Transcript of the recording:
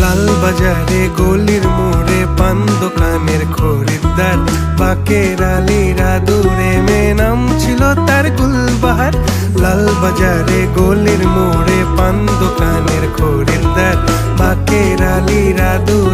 লাল বাজারে গলির মোড়ে পান দোকানের খরিদ্দার, বাকের আলীরা দূরে মে নাম ছিল তার গুলবাহার। লাল বাজারে গলির মোড়ে পান দোকানের খরিদ্দার, বাকের আলীরা দূরে